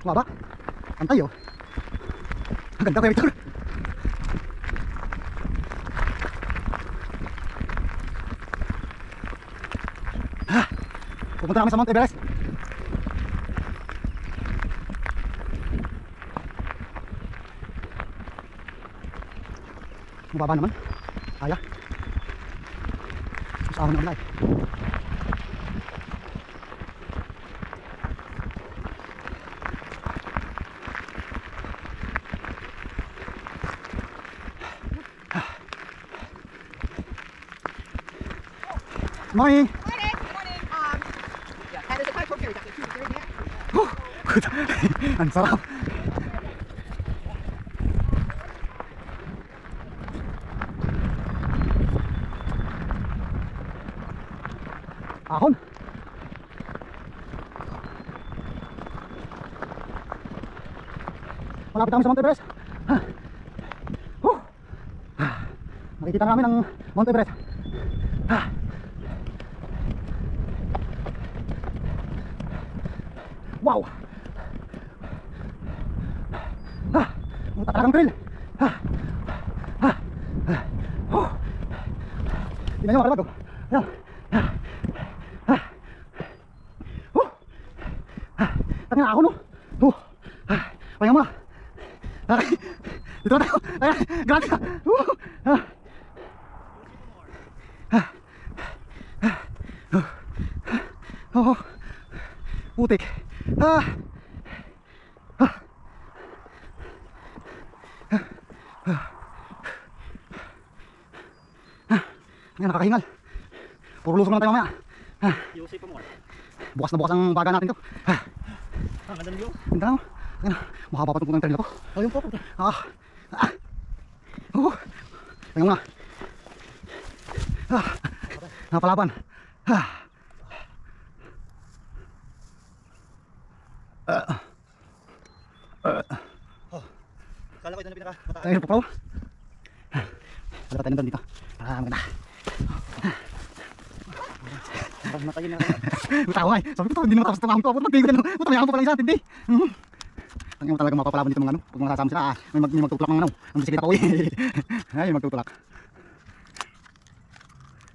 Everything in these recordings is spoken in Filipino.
Bumaba. Pantay oh. Ang ganda Kuya Victor. Pupunta kami sa Mount Everest. Mababa naman. Kaya. Mas ahon na ulay. Morning. Morning. Good morning. Yeah, and there's a kind of cherries actually too. Very nice. Ang sarap. Ahon. Malapit kami sa Mount Everest. Makikita namin ang Mount Everest. Wow! Talagang thrill. Tingnan nyo mga kalabag. Ayan. Tangina ako no. Pahinga muna. Dito na tayo. Grabe ka. Putik. Ngayon nakakahingal. Puro lusong lang tayo mamaya. Iusay pa mo. Bukas na bukas ang baga natin to. Ang ganda niyo. Ganda mo. Mahaba pa itong punang trail na to. Ayun po. Tingnan mo na. Napalaban. Kala ko ito na pinaka-mataas. Ayun po. Wala pa tayo nandun dito. Maganda. Parang matayin na. Tao nga eh. Sabi ko to, hindi naman tapos tumahon ko. Magtigo din. Puta, may ahon pa pala isa. Hindi. Ang mo talaga mapapalaban dito mga ano. Pag mga kasama sila, may magtutulak ng ano. Ang bisikleta ko eh. Ay, magtutulak.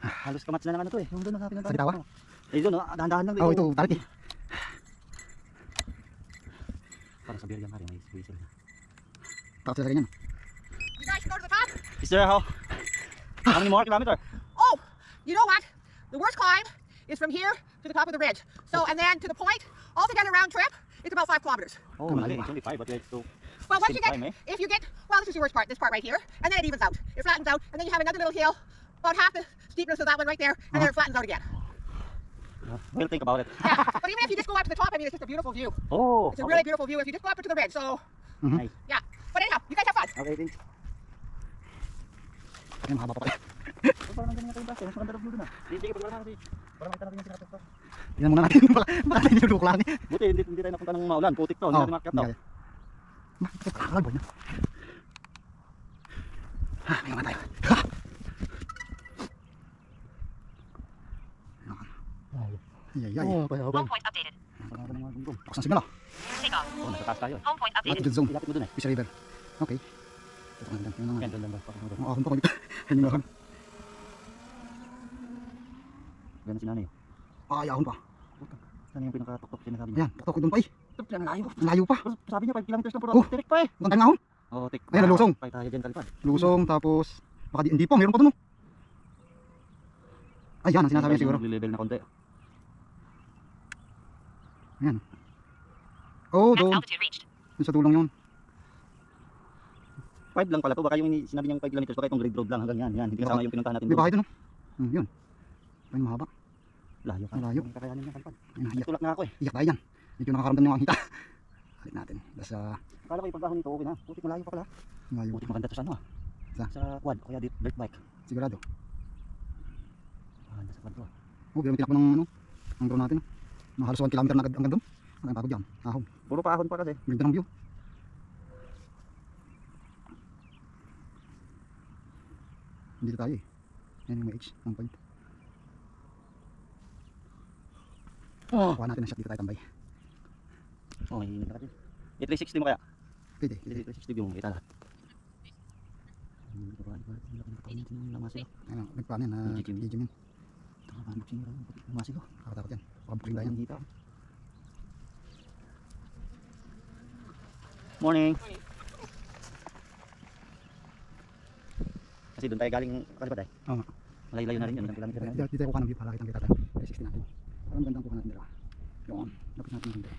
Halos kamats na ng ano to eh. Yung doon na Sa bitawa? Eh doon, dahan-dahan lang. Oo, ito, tarik eh. Parang sa Birigan ka rin, may squeeze. Takot sila sa ganyan. You guys should go to the top. Is there how many more kilometers? Oh, you know what? The worst climb is from here to the top of the ridge. So, and then to the point, altogether round trip, it's about 5 kilometers. Oh, mali. It's only 5, but it's so... Well, once you get, Steep climb, if you get, well, this is your worst part, this part right here, and then it evens out. It flattens out, and then you have another little hill, about half the steepness of that one right there, and then it flattens out again. We'll think about it. Yeah, but even if you just go up to the top, I mean, it's just a beautiful view. Oh, It's a really beautiful view if you just go up to the ridge. So, Nice. yeah. But anyhow, you guys have fun. Okay, thanks. Ay, mahaba pa pala. Parang ganyan kayo ba? Mas maganda daw doon ah. Hindi ka pagkakaroon kasi. Parang makita natin yung sinakat pa. Tingnan muna natin. Baka tayo niluluklaan eh. Buti, hindi tayo napunta ng maulan. Putik to. Hindi natin makakap to. Bakit kakalbo niya? May naman tayo. Ay. Oh, kaya okay. Home point updated. Parang mga gunggong. Lakas ng signal ah. Take off. Oh, nasa taas tayo. Home point updated. Altitude zone. Ilapit mo dun eh. Fish River. Okay. Ito nga dyan. Yan, doon ba? Pakang doon. Ang ahon pa kami. Hindi nga ahon. Ganun si nanay. Ay, ahon pa. Saan yung pinakatok-tok sinasabi niya? Ayan, patok ko doon pa eh. Ang layo. Ang layo pa. Pero sabi niya 5 kilometers na puro. Oh. Tirik pa eh. Ang tayo ng ahon. Oh, tik. Ayun, nalusong. Pay tayo dyan talipad. Lusong, tapos... Baka hindi pa, meron pa doon oh. Ayan, ang sinasabi niya siguro. Level na konti. Ayan. Oh, Max doon. altitude reached. Doon sa tulong yun. 5 lang pala to. Baka yung sinabi niyang 5 kilometers. Baka itong grade road lang hanggang yan. Yan. Hindi kasama yung pinuntahan natin. Hindi bahay doon oh. Yun. Ayun, mahaba. Layo ka. Malayo. Kakayanin niya talipad. Ayun, iyak. Tulak na ako eh. Iyak tayo yan. Medyo nakakaramdam niyo ang hita. Halit natin. Basta Akala ko yung pag-ahon nito okay na. Putik malayo pa pala. malayo. Putik maganda to sa ano ah. Sa quad. Kaya dirt bike. Sigurado. Maganda sa quad to ah. Oh, pero tinakbo ng ano, ang drone natin. Oh. Halos 1 kilometer na agad hanggang doon. Ang pagod dyan. Ahon. Puro paahon pa kasi. Ganda ng view. Dito tayo eh. Yan yung may H. Ang point. Oh. Kuha natin ang shot dito tayo tambay. Oh, may init na kasi. 360 mo kaya? Pwede. 360 yung kita lahat. Ano, nagpaano yan, Gigim. gigim yan. Unboxing yun. Masig ko. Nakatakot yan. Baka bukling tayo yan. Dito. Morning. Kasi doon tayo galing kalipat eh. Oo nga. Malayo-layo na rin yun. Ilang kilometer na yun. Dito tayo kuha ng view para kitang kita tayo. 360 natin. Parang gandang kuha natin dalawa. Yun. Lapit natin yung dito.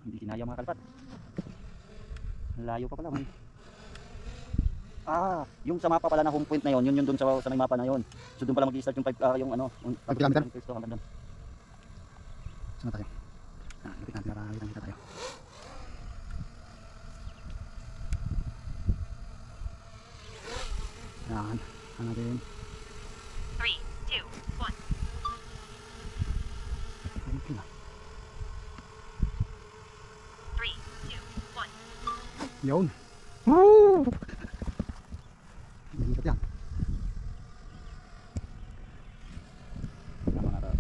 Hindi kinaya mga kalipat. Layo pa pala. Man. Ah, yung sa mapa pala na home point na yun, yun doon sa may mapa na yun. So doon pala mag-i-start yung 5 yung ano, 5 kilometer? hanggang doon. Saan na tayo? Lapit natin para kitang kita tayo. Yan. Ano natin? 3, 2, 1. Ano pila? 3, 2, 1. Yun. Woo! Ikot yan. Tama na.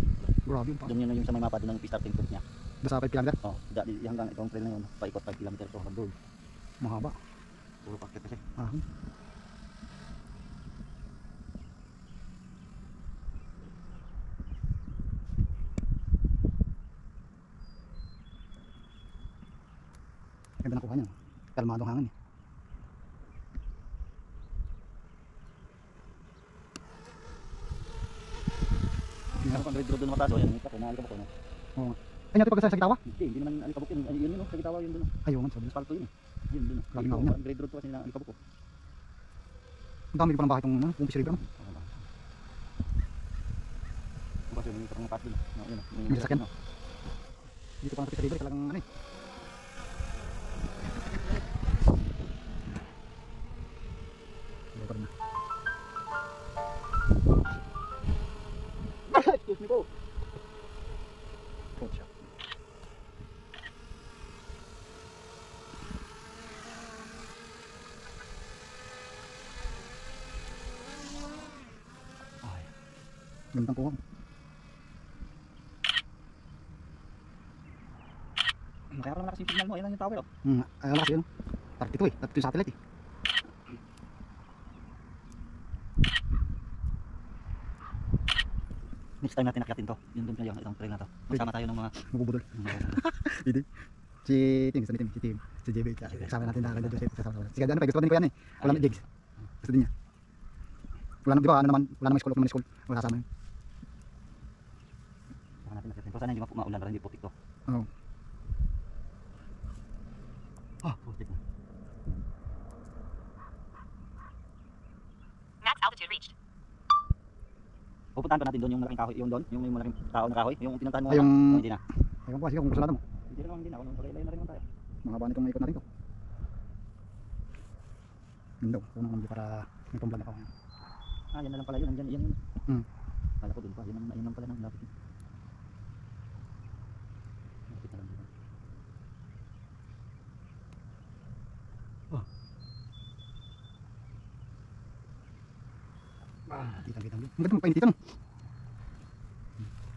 Grabe yung pa. Doon yun yung sa may mapa doon ang starting point niya. Doon sa 5 kilometer? Oh, hanggang itong trail na yun, paikot 5 km to hanggang doon. Mahaba. Puro packet kasi. Ahon. Ganda nakuha niya. Kalmadong hangin eh. Ano pang grade road doon mataas, oh, yan, ito ko, naalikabok ko. No? Oo nga. Ay, natin pag sa gitawa? Hindi naman alikabok yun. Yun yun, sa gitawa yun doon. Ayaw nga, sabi. Asfalto yun eh. Yun doon. Grabe nga ako yan. Grade road to kasi na alikabok ko. Ang dami ko palang bakit itong Bumpis River. Kasi yung parang pass doon. No, yun, May sasakyan. Dito pa sa River, talagang ano eh. River na. Excuse me po. Oh, siya. Ay. Gandang kuha. Kaya pala malakas yung signal mo. Ayan lang yung tower. Oh. Ayaw na kasi yun. 32 eh. 32 yung satellite eh. Next time natin nakyatin to. Yun doon kayo, itong trail na to. Magsama tayo ng mga... Mabubudol. Hindi. Si Tim, gusto ni Tim. Si Tim. Si JB. Kasama natin na kagad doon. Si Gado, ano pa, gusto din ko yan eh. Wala na gigs. Gusto din niya. Wala na, di ba, ano naman, wala namang school, wala namang school. Wala kasama yun. Saka natin nakyatin to. Sana hindi maulan para hindi putik to. Oo. Ah, putik na. Max altitude reached. Pupuntahan pa natin doon yung malaking kahoy, yung doon, yung may malaking tao na kahoy, yung pinuntahan mo. Ay, yung... Oh, hindi na. Ewan ko, sige kung gusto natin mo. Hindi na, hindi na. Layo na rin naman tayo. Mahaba nitong ikot natin to. Yun daw, unang nambi para may pamblan ako. Ah, yan na lang pala yun. Yan yun. Kala ko doon pa. Yan lang pala nang lapit yun. Lapit na lang dito. Kitang-kitang view. Ang ganda magpainit dito no.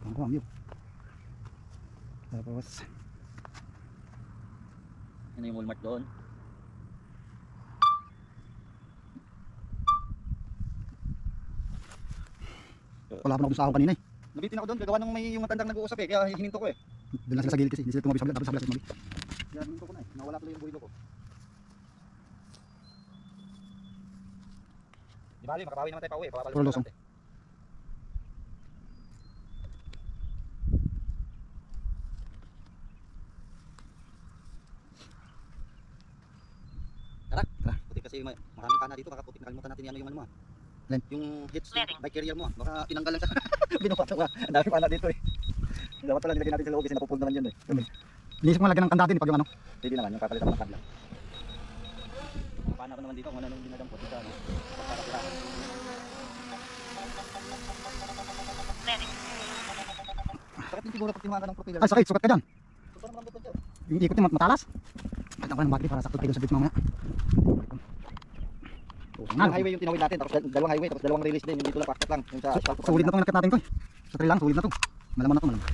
Ang kuha ang view. Tapos, Yan na yung Walmart doon. wala pa na ako sa ako kanina eh. Nabitin ako doon. Gagawa ng may yung matandang nag-uusap eh. Kaya hininto ko eh. Doon lang sila sa gilid kasi, hindi sila tumabi sa bilat, tapos sa bilat tumabi. Kaya hininto ko na eh. Nawala pala yung buhilo ko. Di bali, makabawi naman tayo pa uwi. Puro losong. Tara, tara. Putik kasi maraming kana dito. Baka putik nakalimutan natin yan yung ano mo. Len? Yung hits, Landing. bike carrier mo. Baka tinanggal lang sa binuhat mo. Ang dami pana dito eh. Dapat pala nilagay natin sa loob kasi napupul naman yun eh. Inisip ko nga lagyan ng tanda din pag yung ano. Pwede naman, yung papalitan mo ng kabla. Pana ko naman dito kung ano yung dinadampot dito. Ano? Pagkakapira. Landing. Sakit din siguro pag tinuha ka ng propeller. Ay sakit, sukat ka dyan. Ito naman ang dito. Yung ikot yung matalas. Kahit ako ng battery para sakot kayo sa bit mamaya. Yung highway yung tinawid natin, tapos dalawang highway, tapos dalawang release din, yung dito lang, pakpak lang, yung sa asphalt. Sulit na itong nakit natin ko eh. Sa trail lang, sulit na to. Malaman na to, malaman.